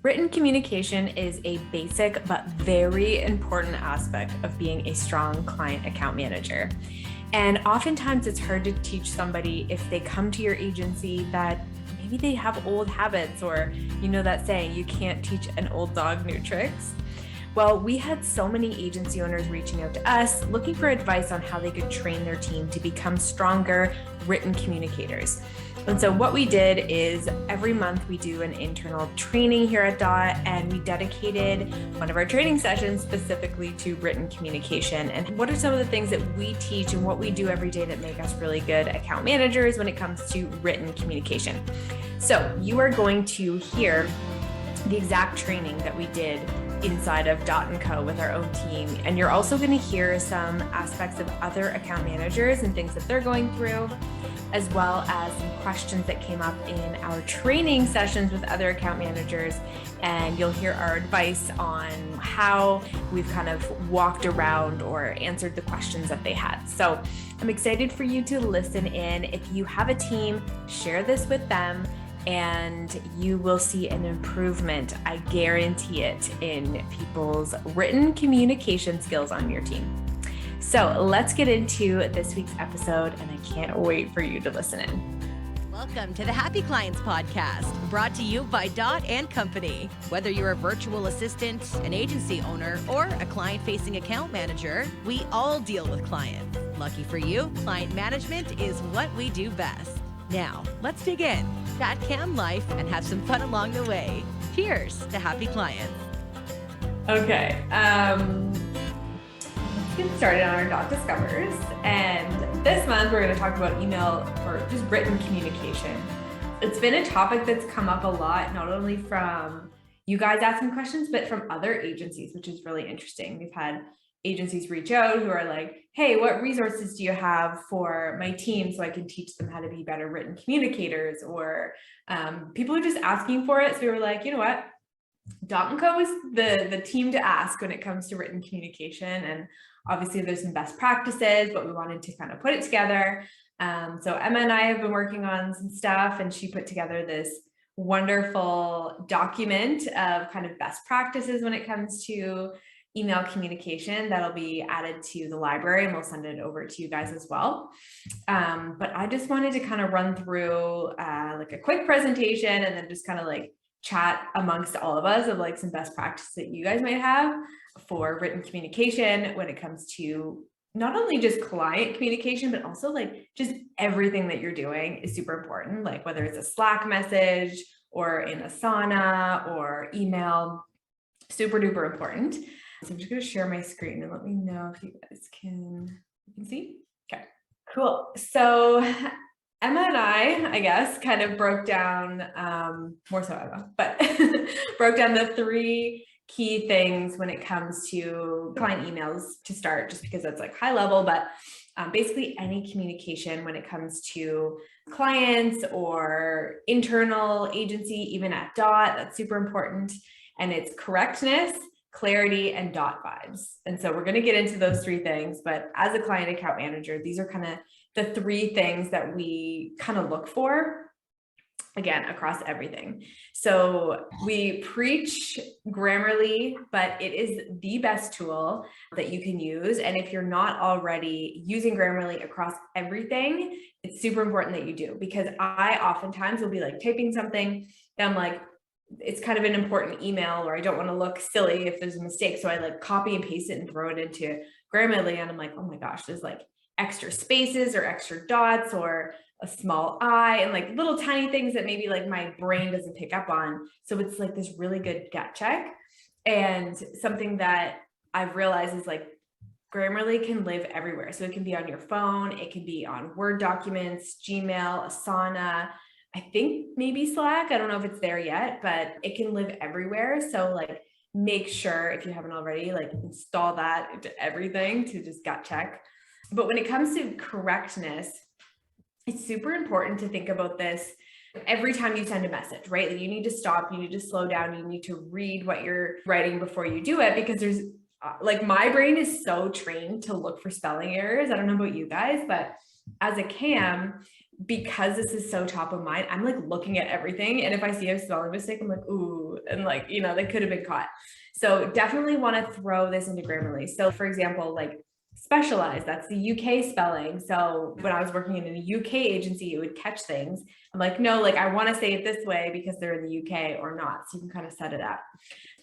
Written communication is a basic but very important aspect of being a strong client account manager. And oftentimes it's hard to teach somebody if they come to your agency that maybe they have old habits, or you know that saying, you can't teach an old dog new tricks. Well, we had so many agency owners reaching out to us looking for advice on how they could train their team to become stronger written communicators. And so what we did is every month we do an internal training here at DOT, and we dedicated one of our training sessions specifically to written communication. And what are some of the things that we teach and what we do every day that make us really good account managers when it comes to written communication? So you are going to hear the exact training that we did inside of DOT & Co with our own team. And you're also going to hear some aspects of other account managers and things that they're going through, as well as some questions that came up in our training sessions with other account managers. And you'll hear our advice on how we've kind of walked around or answered the questions that they had. So I'm excited for you to listen in. If you have a team, share this with them, and you will see an improvement, I guarantee it, in people's written communication skills on your team. So let's get into this week's episode, and I can't wait for you to listen in. Welcome to the Happy Clients Podcast, brought to you by DOT & Company. Whether you're a virtual assistant, an agency owner, or a client-facing account manager, we all deal with clients. Lucky for you, client management is what we do best. Now, let's dig in, chat cam life, and have some fun along the way. Cheers to happy clients. Okay, let's get started on our DOT Discovers. And this month, we're going to talk about email or just written communication. It's been a topic that's come up a lot, not only from you guys asking questions, but from other agencies, which is really interesting. We've had agencies reach out who are like, hey, what resources do you have for my team so I can teach them how to be better written communicators? Or people are just asking for it. So we were like, you know what? DOT & Co is the team to ask when it comes to written communication. And obviously there's some best practices, but we wanted to kind of put it together. So Emma and I have been working on some stuff, and she put together this wonderful document of kind of best practices when it comes to email communication that'll be added to the library, and we'll send it over to you guys as well. But I just wanted to kind of run through like a quick presentation, and then just kind of like chat amongst all of us of like some best practices that you guys might have for written communication when it comes to not only just client communication, but also like just everything that you're doing is super important. Like whether it's a Slack message or in Asana or email, super duper important. So I'm just going to share my screen and let me know if you guys can see. Okay, cool. So Emma and I guess, kind of broke down, more so Emma, but broke down the three key things when it comes to client emails to start, just because that's like high level, but basically any communication when it comes to clients or internal agency, even at DOT, that's super important. And it's correctness, clarity, and DOT vibes. And so we're going to get into those three things, but as a client account manager, these are kind of the three things that we kind of look for, again, across everything. So we preach Grammarly, but it is the best tool that you can use. And if you're not already using Grammarly across everything, it's super important that you do, because I oftentimes will be like typing something and I'm like, it's kind of an important email, or I don't want to look silly if there's a mistake. So I like copy and paste it and throw it into Grammarly. And I'm like, oh my gosh, there's like extra spaces or extra dots or a small I, and like little tiny things that maybe like my brain doesn't pick up on. So it's like this really good gut check. And something that I've realized is like Grammarly can live everywhere. So it can be on your phone, it can be on Word documents, Gmail, Asana, I think maybe Slack. I don't know if it's there yet, but it can live everywhere. So like make sure, if you haven't already, like install that into everything to just gut check. But when it comes to correctness, it's super important to think about this every time you send a message, right? Like you need to stop, you need to slow down, you need to read what you're writing before you do it, because there's like my brain is so trained to look for spelling errors. I don't know about you guys, but as a CAM, because this is so top of mind, I'm like looking at everything. And if I see a spelling mistake, I'm like, ooh, and like, they could have been caught. So definitely want to throw this into Grammarly. So for example, like specialize, that's the UK spelling. So when I was working in a UK agency, it would catch things. I'm like, no, like I want to say it this way because they're in the UK or not. So you can kind of set it up.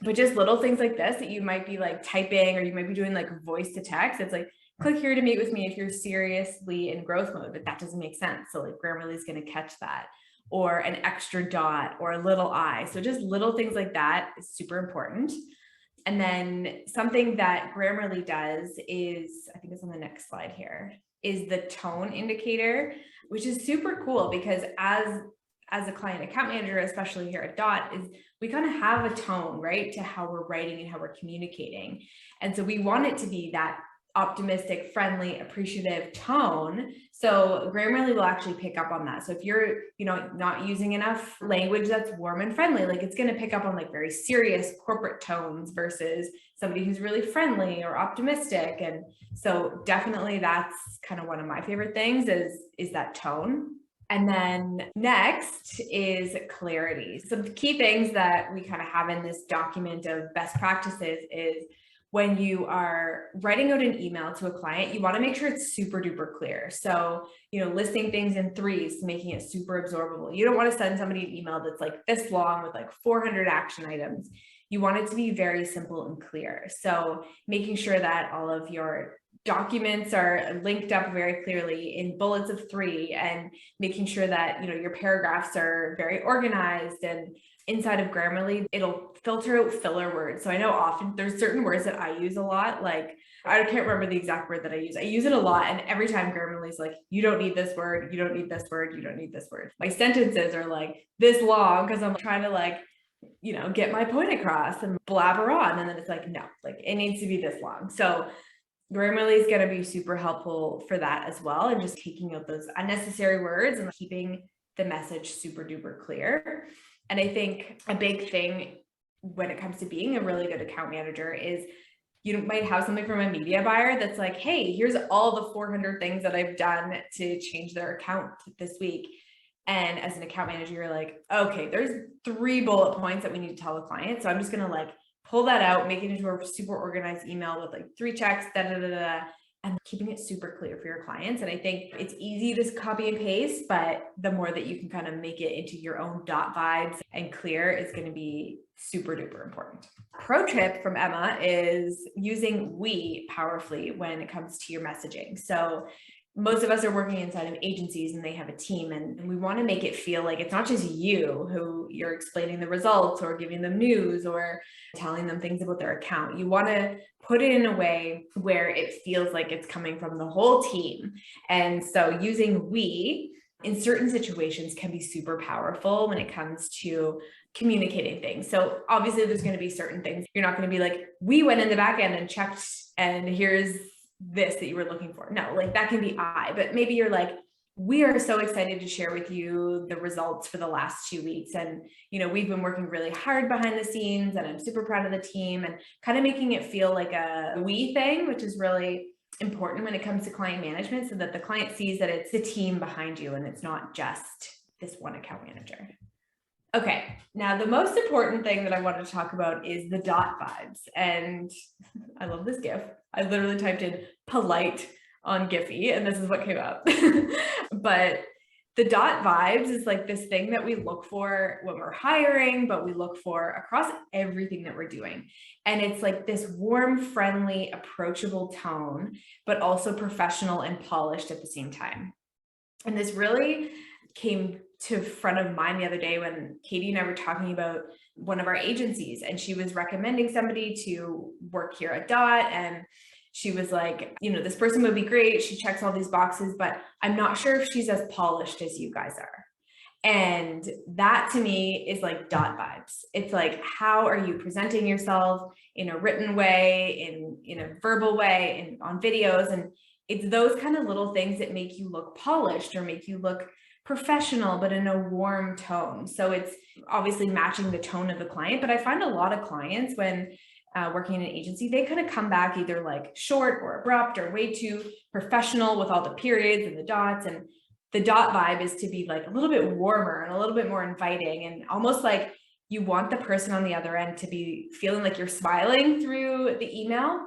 But just little things like this that you might be like typing, or you might be doing like voice to text. It's like, click here to meet with me if you're seriously in growth mode, but that doesn't make sense. So like Grammarly is going to catch that, or an extra dot or a little I. So just little things like that is super important. And then something that Grammarly does is, I think it's on the next slide here, is the tone indicator, which is super cool because as a client account manager, especially here at Dot, is we kind of have a tone, right, to how we're writing and how we're communicating. And so we want it to be that optimistic, friendly, appreciative tone. So Grammarly will actually pick up on that. So if you're, not using enough language that's warm and friendly, like it's going to pick up on like very serious corporate tones versus somebody who's really friendly or optimistic. And so definitely that's kind of one of my favorite things is that tone. And then next is clarity. Some key things that we kind of have in this document of best practices is when you are writing out an email to a client, you want to make sure it's super duper clear. So, listing things in threes, making it super absorbable. You don't want to send somebody an email that's like this long with like 400 action items. You want it to be very simple and clear. So making sure that all of your documents are linked up very clearly in bullets of 3, and making sure that, your paragraphs are very organized. And inside of Grammarly, it'll filter out filler words. So I know often there's certain words that I use a lot. Like I can't remember the exact word that I use. I use it a lot. And every time Grammarly's like, you don't need this word. You don't need this word. You don't need this word. My sentences are like this long because I'm trying to like, get my point across and blabber on. And then it's like, no, like it needs to be this long. So Grammarly is going to be super helpful for that as well. And just taking out those unnecessary words and keeping the message super duper clear. And I think a big thing when it comes to being a really good account manager is you might have something from a media buyer that's like, hey, here's all the 400 things that I've done to change their account this week. And as an account manager, you're like, okay, there's 3 bullet points that we need to tell the client. So I'm just going to like pull that out, make it into a super organized email with like 3 checks, and keeping it super clear for your clients. And I think it's easy to copy and paste, but the more that you can kind of make it into your own Dot vibes and clear is going to be super duper important. Pro tip from Emma is using we powerfully when it comes to your messaging. So most of us are working inside of agencies and they have a team, and we want to make it feel like it's not just you who you're explaining the results or giving them news or telling them things about their account. You want to put it in a way where it feels like it's coming from the whole team. And so using we in certain situations can be super powerful when it comes to communicating things. So obviously there's going to be certain things. You're not going to be like, we went in the back end and checked and here's this that you were looking for. No, like that can be I, but maybe you're like, we are so excited to share with you the results for the last 2 weeks. And, we've been working really hard behind the scenes and I'm super proud of the team, and kind of making it feel like a we thing, which is really important when it comes to client management, so that the client sees that it's the team behind you and it's not just this one account manager. Okay, now the most important thing that I want to talk about is the Dot vibes. And I love this GIF. I literally typed in polite on Giphy and this is what came up. But the Dot vibes is like this thing that we look for when we're hiring, but we look for across everything that we're doing. And it's like this warm, friendly, approachable tone, but also professional and polished at the same time. And this really came to front of mind the other day when Katie and I were talking about one of our agencies, and she was recommending somebody to work here at Dot. And she was like, this person would be great. She checks all these boxes, but I'm not sure if she's as polished as you guys are. And that to me is like Dot vibes. It's like, how are you presenting yourself in a written way, in a verbal way, and on videos? And it's those kind of little things that make you look polished or make you look professional, but in a warm tone. So it's obviously matching the tone of the client. But I find a lot of clients when working in an agency, they kind of come back either like short or abrupt or way too professional with all the periods and the dots. And The dot vibe is to be like a little bit warmer and a little bit more inviting, and almost like you want the person on the other end to be feeling like you're smiling through the email.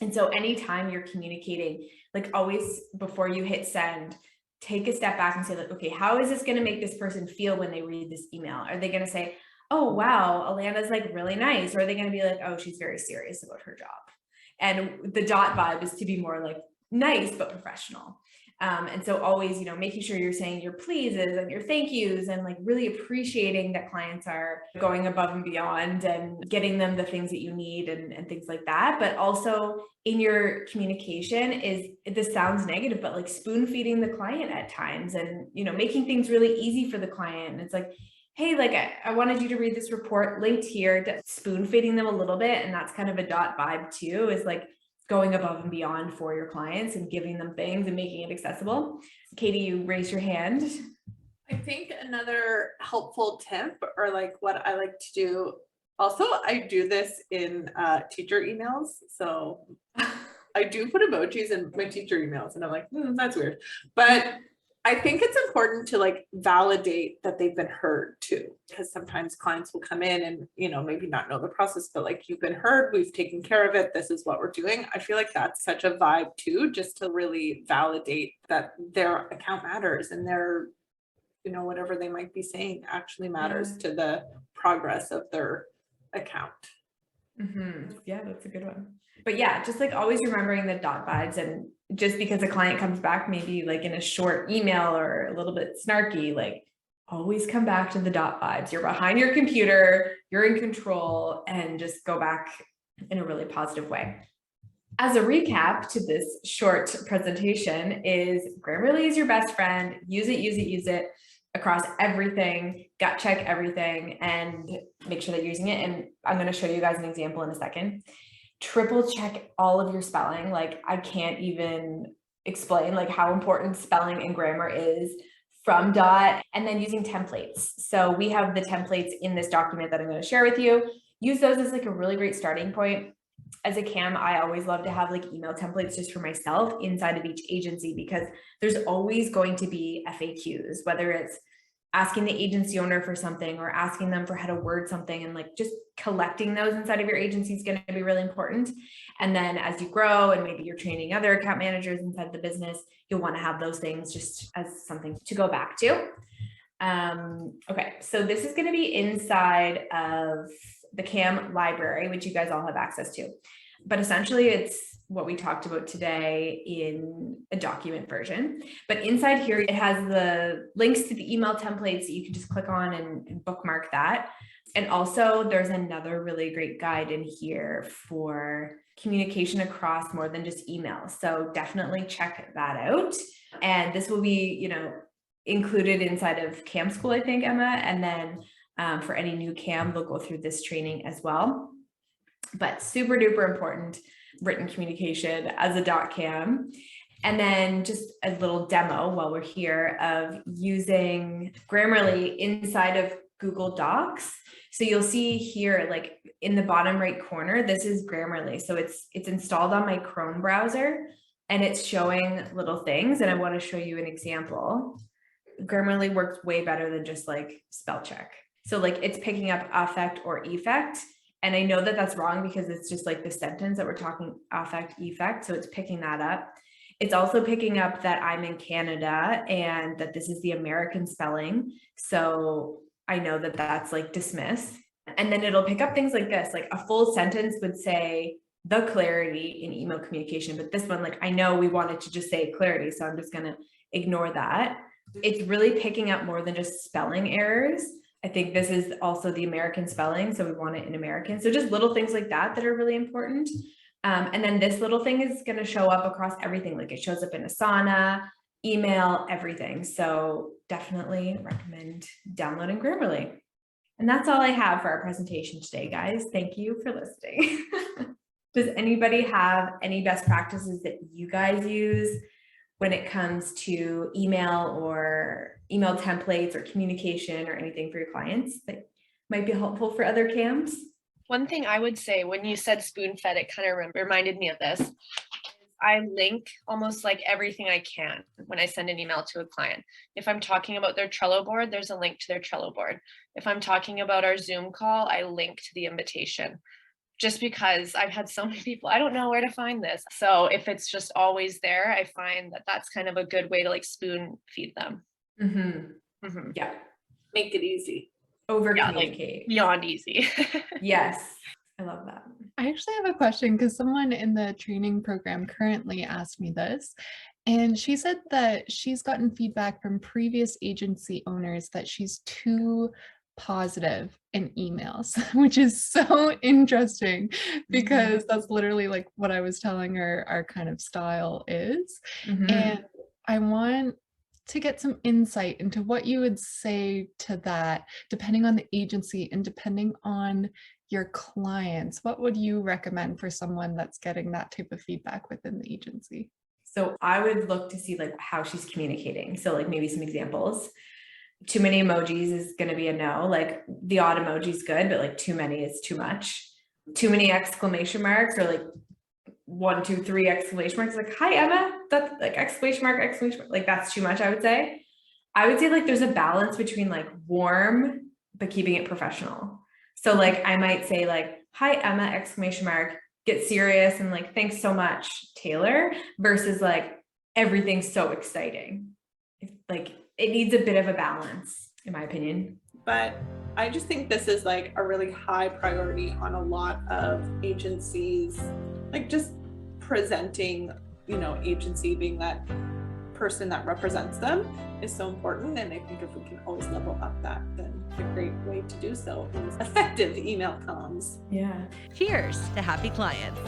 And so anytime you're communicating, like always before you hit send, take a step back and say like, okay, how is this going to make this person feel when they read this email? Are they going to say, oh, wow, Alana's like really nice? Or are they going to be like, oh, she's very serious about her job? And the dot vibe is to be more like nice, but professional. And so always, making sure you're saying your pleases and your thank yous and like really appreciating that clients are going above and beyond and getting them the things that you need and things like that. But also in your communication this sounds negative, but like spoon feeding the client at times and, making things really easy for the client. And it's like, hey, like I wanted you to read this report linked here, to spoon feeding them a little bit. And that's kind of a dot vibe too, is like going above and beyond for your clients and giving them things and making it accessible. Katie, you raise your hand. I think another helpful tip, or like what I like to do, also I do this in teacher emails. So I do put emojis in my teacher emails and I'm like, that's weird. But I think it's important to like validate that they've been heard too, because sometimes clients will come in and, maybe not know the process, but like, you've been heard, we've taken care of it, this is what we're doing. I feel like that's such a vibe too, just to really validate that their account matters and their, whatever they might be saying actually matters to the progress of their account. Yeah, that's a good one. But yeah, just like always remembering the dot vibes, and just because a client comes back maybe like in a short email or a little bit snarky, like always come back to the dot vibes. You're behind your computer, you're in control, and just go back in a really positive way. As a recap to this short presentation is Grammarly is your best friend. Use it across everything, gut check everything, and make sure that you're using it. And I'm going to show you guys an example in a second. Triple check all of your spelling. Like I can't even explain like how important spelling and grammar is from dot, and then using templates. So we have the templates in this document that I'm going to share with you. Use those as like a really great starting point. As a CAM, I always love to have like email templates just for myself inside of each agency, because there's always going to be FAQs, whether it's asking the agency owner for something or asking them for how to word something, and like just collecting those inside of your agency is going to be really important. And then as you grow and maybe you're training other account managers inside the business, you'll want to have those things just as something to go back to. Okay, so this is going to be inside of the CAM library, which you guys all have access to. But essentially it's what we talked about today in a document version. But inside here, it has the links to the email templates that you can just click on and bookmark that. And also there's another really great guide in here for communication across more than just email. So definitely check that out. And this will be, included inside of CAM School, I think, Emma. And then for any new CAM, they'll go through this training as well. But super duper important written communication as a .cam. And then just a little demo while we're here of using Grammarly inside of Google Docs. So you'll see here, like in the bottom right corner, this is Grammarly. So it's installed on my Chrome browser and it's showing little things. And I want to show you an example. Grammarly works way better than just like spell check. So like it's picking up affect or effect. And I know that that's wrong because it's just like the sentence that we're talking affect, effect. So it's picking that up. It's also picking up that I'm in Canada and that this is the American spelling. So I know that that's like dismiss. And then it'll pick up things like this, like a full sentence would say the clarity in email communication. But this one, like, I know we wanted to just say clarity. So I'm just going to ignore that. It's really picking up more than just spelling errors. I think this is also the American spelling. So we want it in American. So just little things like that are really important. And then this little thing is going to show up across everything. Like it shows up in Asana, email, everything. So definitely recommend downloading Grammarly. And that's all I have for our presentation today, guys. Thank you for listening. Does anybody have any best practices that you guys use when it comes to email or email templates or communication or anything for your clients that might be helpful for other CAMs? One thing I would say when you said spoon fed, it kind of reminded me of this. I link almost like everything I can when I send an email to a client. If I'm talking about their Trello board, there's a link to their Trello board. If I'm talking about our Zoom call, I link to the invitation. Just because I've had so many people, I don't know where to find this. So if it's just always there, I find that that's kind of a good way to like spoon feed them. Yeah. Make it easy. Over Yeah, communicate. like beyond easy. Yes. I love that. I actually have a question because someone in the training program currently asked me this. And she said that she's gotten feedback from previous agency owners that she's too positive in emails, which is so interesting because that's literally like what I was telling her our kind of style is. And I want to get some insight into what you would say to that, depending on the agency and depending on your clients. What would you recommend for someone that's getting that type of feedback within the agency? So I would look to see like how she's communicating. So like maybe some examples. Too many emojis is going to be a no. Like the odd emoji is good, but like too many is too much. Too many exclamation marks or like 1, 2, 3 exclamation marks. Like, hi Emma, that's like exclamation mark, like that's too much. I would say like there's a balance between like warm but keeping it professional. So like I might say like, hi Emma, exclamation mark, get serious and like thanks so much Taylor, versus like everything's so exciting. Like it needs a bit of a balance in my opinion. But I just think this is like a really high priority on a lot of agencies, like just presenting, agency being that person that represents them is so important. And I think if we can always level up that, then a great way to do so is effective email comms. Yeah. Cheers to happy clients.